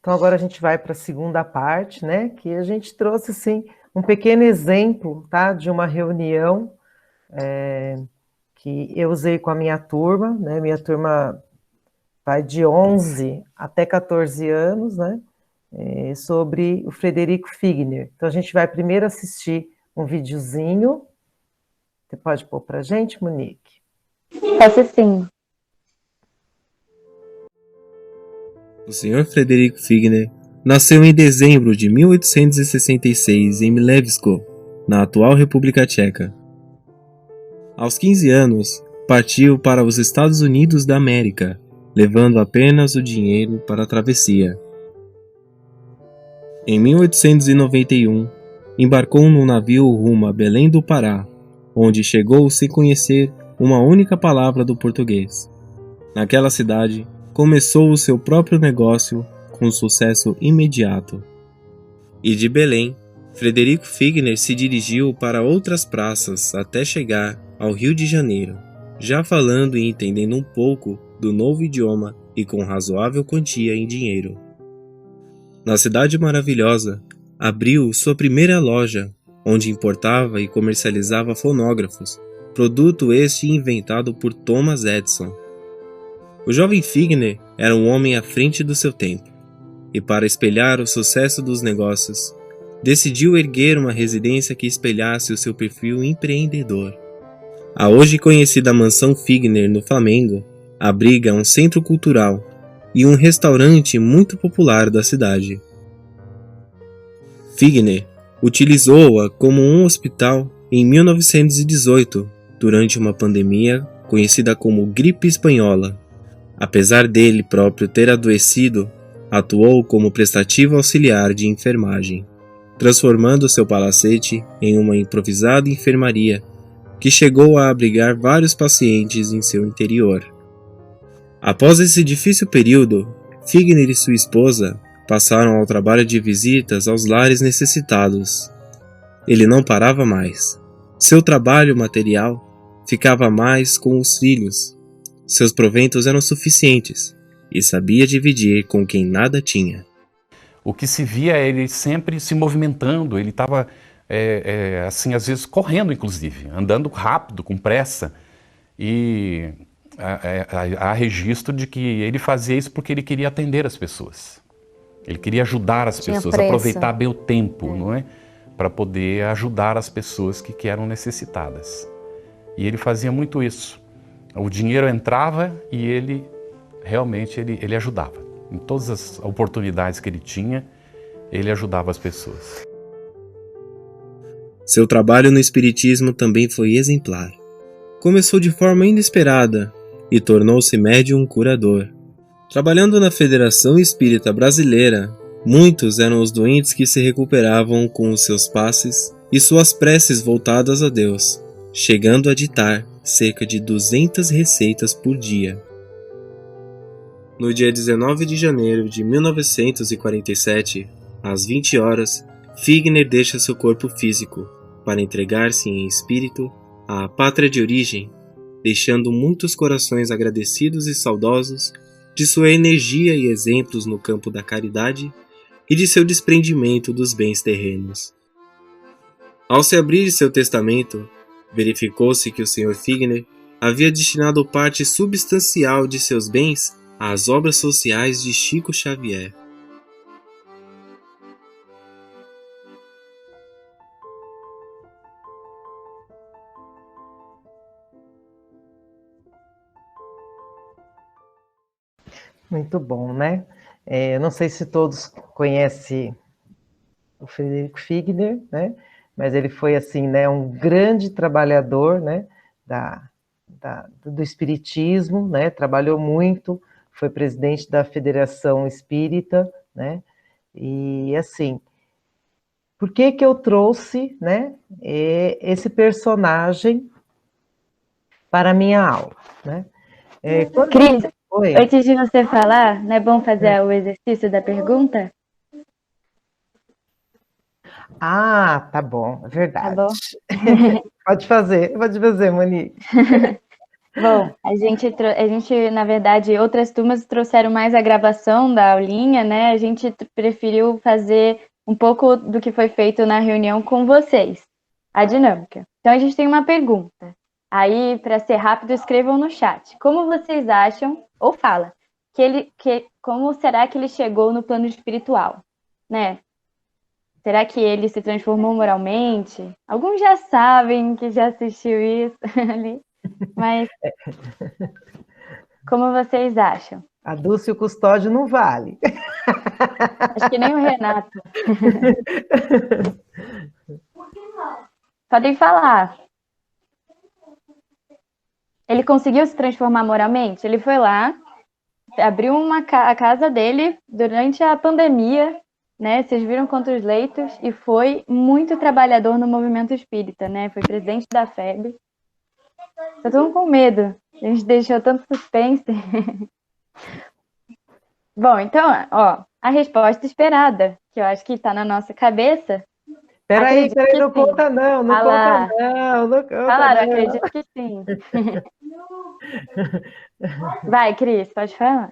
Então agora a gente vai para a segunda parte, né, que a gente trouxe, assim, um pequeno exemplo, tá, de uma reunião que eu usei com a minha turma, né, minha turma vai de 11 até 14 anos, né, sobre o Frederico Figner. Então a gente vai primeiro assistir um videozinho. Você pode pôr para a gente, Monique? Posso sim. O Sr. Frederico Figner nasceu em dezembro de 1866 em Milevsko, na atual República Tcheca. Aos 15 anos, partiu para os Estados Unidos da América, levando apenas o dinheiro para a travessia. Em 1891, embarcou num navio rumo a Belém do Pará, onde chegou sem conhecer uma única palavra do português. Naquela cidade, começou o seu próprio negócio com sucesso imediato. E de Belém, Frederico Figner se dirigiu para outras praças até chegar ao Rio de Janeiro, já falando e entendendo um pouco do novo idioma e com razoável quantia em dinheiro. Na Cidade Maravilhosa, abriu sua primeira loja, onde importava e comercializava fonógrafos, produto este inventado por Thomas Edison. O jovem Figner era um homem à frente do seu tempo, e para espelhar o sucesso dos negócios, decidiu erguer uma residência que espelhasse o seu perfil empreendedor. A hoje conhecida Mansão Figner no Flamengo abriga um centro cultural e um restaurante muito popular da cidade. Figner utilizou-a como um hospital em 1918, durante uma pandemia conhecida como gripe espanhola. Apesar dele próprio ter adoecido, atuou como prestativo auxiliar de enfermagem, transformando seu palacete em uma improvisada enfermaria que chegou a abrigar vários pacientes em seu interior. Após esse difícil período, Figner e sua esposa passaram ao trabalho de visitas aos lares necessitados. Ele não parava mais. Seu trabalho material ficava mais com os filhos. Seus proventos eram suficientes e sabia dividir com quem nada tinha. O que se via é ele sempre se movimentando, ele estava, assim, às vezes correndo, inclusive, andando rápido, com pressa. E há registro de que ele fazia isso porque ele queria atender as pessoas. Ele queria ajudar as pessoas, aproveitar bem o tempo, não é? Para poder ajudar as pessoas que eram necessitadas. E ele fazia muito isso. O dinheiro entrava e ele realmente ele ajudava. Em todas as oportunidades que ele tinha, ele ajudava as pessoas. Seu trabalho no espiritismo também foi exemplar. Começou de forma inesperada e tornou-se médium curador. Trabalhando na Federação Espírita Brasileira, muitos eram os doentes que se recuperavam com os seus passes e suas preces voltadas a Deus, chegando a ditar cerca de 200 receitas por dia. No dia 19 de janeiro de 1947, às 20 horas, Figner deixa seu corpo físico para entregar-se em espírito à pátria de origem, deixando muitos corações agradecidos e saudosos de sua energia e exemplos no campo da caridade e de seu desprendimento dos bens terrenos. Ao se abrir seu testamento, verificou-se que o Sr. Figner havia destinado parte substancial de seus bens às obras sociais de Chico Xavier. Muito bom, né? Eu não sei se todos conhecem o Frederico Figner, né? Mas ele foi, assim, né, um grande trabalhador, né, do espiritismo, né? Trabalhou muito, foi presidente da Federação Espírita, né? E, assim, por que que eu trouxe, né, esse personagem para a minha aula, né? Cris, antes de você falar, não é bom fazer o exercício da pergunta? Ah, tá bom, é verdade. Tá bom? Pode fazer, Monique. Bom, a gente, na verdade, outras turmas trouxeram mais a gravação da aulinha, né? A gente preferiu fazer um pouco do que foi feito na reunião com vocês, a dinâmica. Então, a gente tem uma pergunta. Aí, para ser rápido, escrevam no chat. Como vocês acham, ou fala, como será que ele chegou no plano espiritual, né? Será que ele se transformou moralmente? Alguns já sabem que já assistiu isso ali, mas como vocês acham? A Dulce e o Custódio não vale. Acho que nem o Renato. Podem falar. Ele conseguiu se transformar moralmente? Ele foi lá, abriu a casa dele durante a pandemia, né? Vocês viram quantos leitos, e foi muito trabalhador no movimento espírita, né? Foi presidente da FEB. Tô todo com medo. A gente deixou tanto suspense. Bom, então, ó, a resposta esperada, que eu acho que está na nossa cabeça. Peraí, não conta não, não conta não, não conta Falaram, acredito que sim. Vai, Cris, pode falar.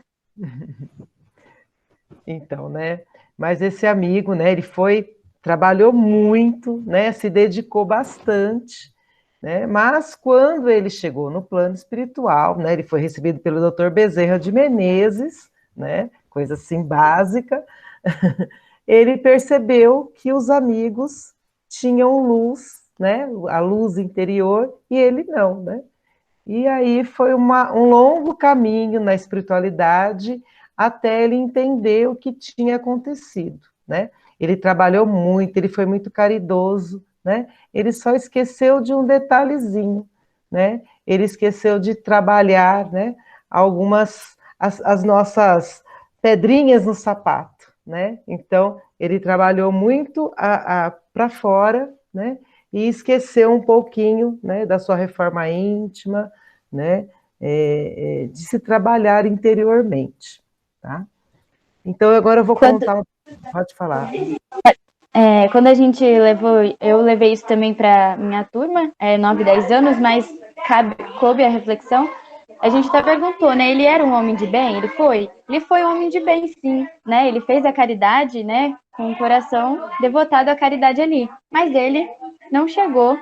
Então, né, mas esse amigo, né, ele trabalhou muito, né, se dedicou bastante, né, mas quando ele chegou no plano espiritual, né, ele foi recebido pelo Dr. Bezerra de Menezes, né, coisa assim básica, ele percebeu que os amigos tinham luz, né, a luz interior, e ele não, né, e aí foi um longo caminho na espiritualidade até ele entender o que tinha acontecido, né? Ele trabalhou muito, ele foi muito caridoso, né? Ele só esqueceu de um detalhezinho, né? Ele esqueceu de trabalhar, né? As nossas pedrinhas no sapato, né? Então, ele trabalhou muito para fora, né? E esqueceu um pouquinho, né, da sua reforma íntima, né, de se trabalhar interiormente, tá? Então, agora eu vou contar... Pode falar. Quando a gente eu levei isso também para minha turma, 9, 10 anos, mas coube a reflexão. A gente até perguntou, né? Ele era um homem de bem? Ele foi? Ele foi um homem de bem, sim, né? Ele fez a caridade, né? Com o coração devotado à caridade ali. Mas ele não chegou,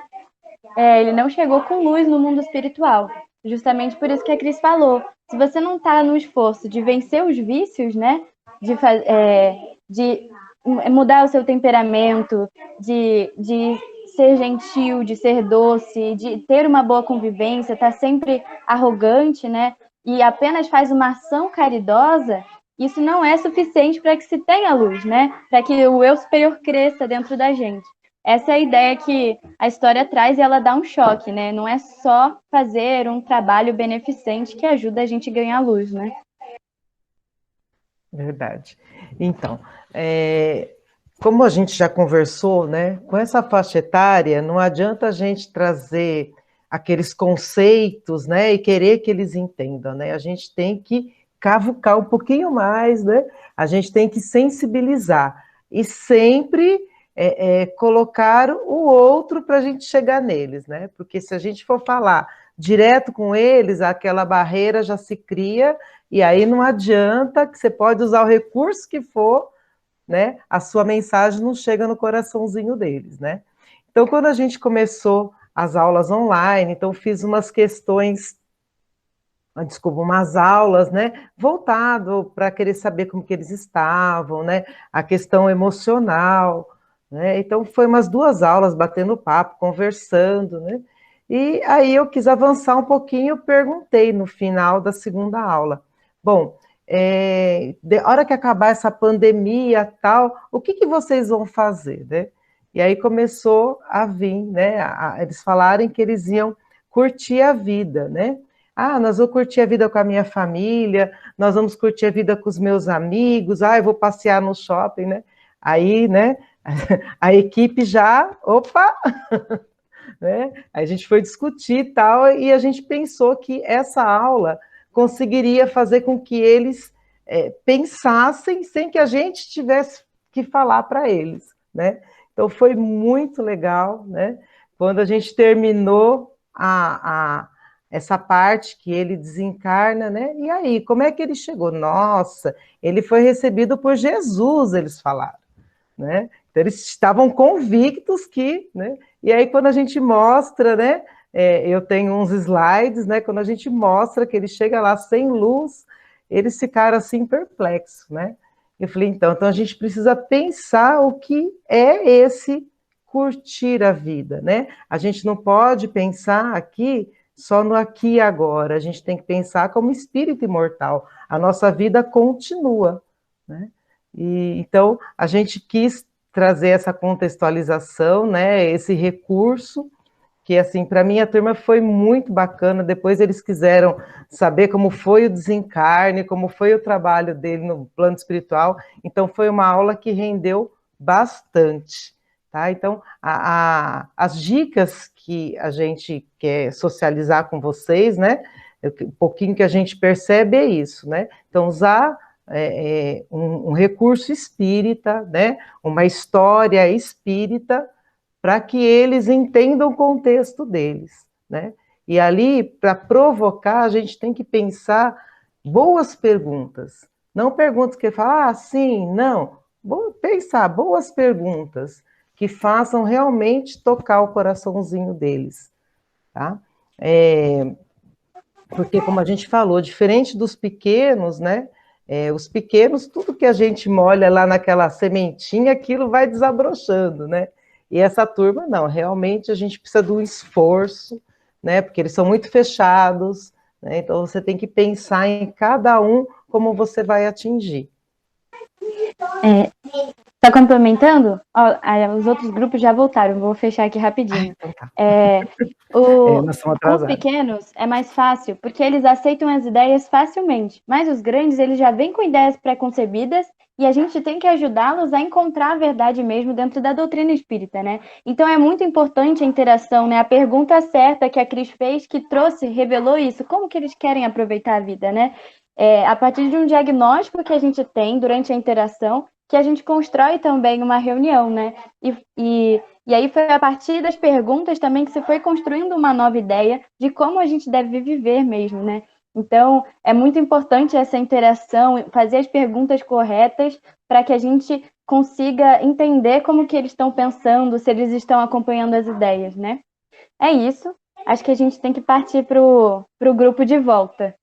ele não chegou com luz no mundo espiritual. Justamente por isso que a Cris falou. Se você não está no esforço de vencer os vícios, né? De mudar o seu temperamento, de ser gentil, de ser doce, de ter uma boa convivência, tá sempre arrogante, né? E apenas faz uma ação caridosa, isso não é suficiente para que se tenha luz, né? Para que o eu superior cresça dentro da gente. Essa é a ideia que a história traz, e ela dá um choque, né? Não é só fazer um trabalho beneficente que ajuda a gente a ganhar luz, né? Verdade. Então, como a gente já conversou, né, com essa faixa etária, não adianta a gente trazer aqueles conceitos, né, e querer que eles entendam, né? A gente tem que cavucar um pouquinho mais, né? A gente tem que sensibilizar e sempre colocar o outro para a gente chegar neles, né? Porque se a gente for falar direto com eles, aquela barreira já se cria. E aí não adianta, que você pode usar o recurso que for, né? A sua mensagem não chega no coraçãozinho deles, né? Então, quando a gente começou as aulas online, então fiz umas umas aulas, né? Voltado para querer saber como que eles estavam, né? A questão emocional, né? Então, foi umas 2 aulas batendo papo, conversando, né? E aí eu quis avançar um pouquinho, perguntei no final da segunda aula. Bom, a hora que acabar essa pandemia tal, o que vocês vão fazer, né? E aí começou a vir, né? Eles falarem que eles iam curtir a vida, né? Ah, nós vamos curtir a vida com a minha família, nós vamos curtir a vida com os meus amigos, eu vou passear no shopping, né? Aí, né? A equipe já, opa! Né? A gente foi discutir e tal, e a gente pensou que essa aula conseguiria fazer com que eles pensassem sem que a gente tivesse que falar para eles, né? Então foi muito legal, né? Quando a gente terminou essa parte que ele desencarna, né? E aí, como é que ele chegou? Nossa, ele foi recebido por Jesus, eles falaram, né? Então, eles estavam convictos que, né? E aí, quando a gente mostra, né? Eu tenho uns slides, né? Quando a gente mostra que ele chega lá sem luz, eles ficaram assim perplexos, né? Eu falei, então a gente precisa pensar o que é esse curtir a vida, né? A gente não pode pensar aqui só no aqui e agora, a gente tem que pensar como espírito imortal. A nossa vida continua, né? E então a gente quis trazer essa contextualização, né? Esse recurso que, assim, para mim a turma foi muito bacana. Depois eles quiseram saber como foi o desencarne, como foi o trabalho dele no plano espiritual. Então foi uma aula que rendeu bastante, tá? Então as dicas que a gente quer socializar com vocês, né? Um pouquinho que a gente percebe é isso, né? Então usar um recurso espírita, né? Uma história espírita, para que eles entendam o contexto deles, né? E ali, para provocar, a gente tem que pensar boas perguntas, não perguntas que falam, sim, não. Pensar boas perguntas que façam realmente tocar o coraçãozinho deles, tá? Porque, como a gente falou, diferente dos pequenos, né? Os pequenos, tudo que a gente molha lá naquela sementinha, aquilo vai desabrochando, né? E essa turma, não, realmente a gente precisa de um esforço, né? Porque eles são muito fechados, né? Então você tem que pensar em cada um como você vai atingir. Tá complementando? Ó, os outros grupos já voltaram, vou fechar aqui rapidinho. Então tá. Nós somos com os atrasados. pequenos é mais fácil, porque eles aceitam as ideias facilmente, mas os grandes, eles já vêm com ideias pré-concebidas e a gente tem que ajudá-los a encontrar a verdade mesmo dentro da doutrina espírita, né? Então é muito importante a interação, né? A pergunta certa que a Cris fez, que trouxe, revelou isso, como que eles querem aproveitar a vida, né? A partir de um diagnóstico que a gente tem durante a interação, que a gente constrói também uma reunião, né? E aí foi a partir das perguntas também que se foi construindo uma nova ideia de como a gente deve viver mesmo, né? Então, é muito importante essa interação, fazer as perguntas corretas para que a gente consiga entender como que eles estão pensando, se eles estão acompanhando as ideias, né? É isso. Acho que a gente tem que partir para o grupo de volta.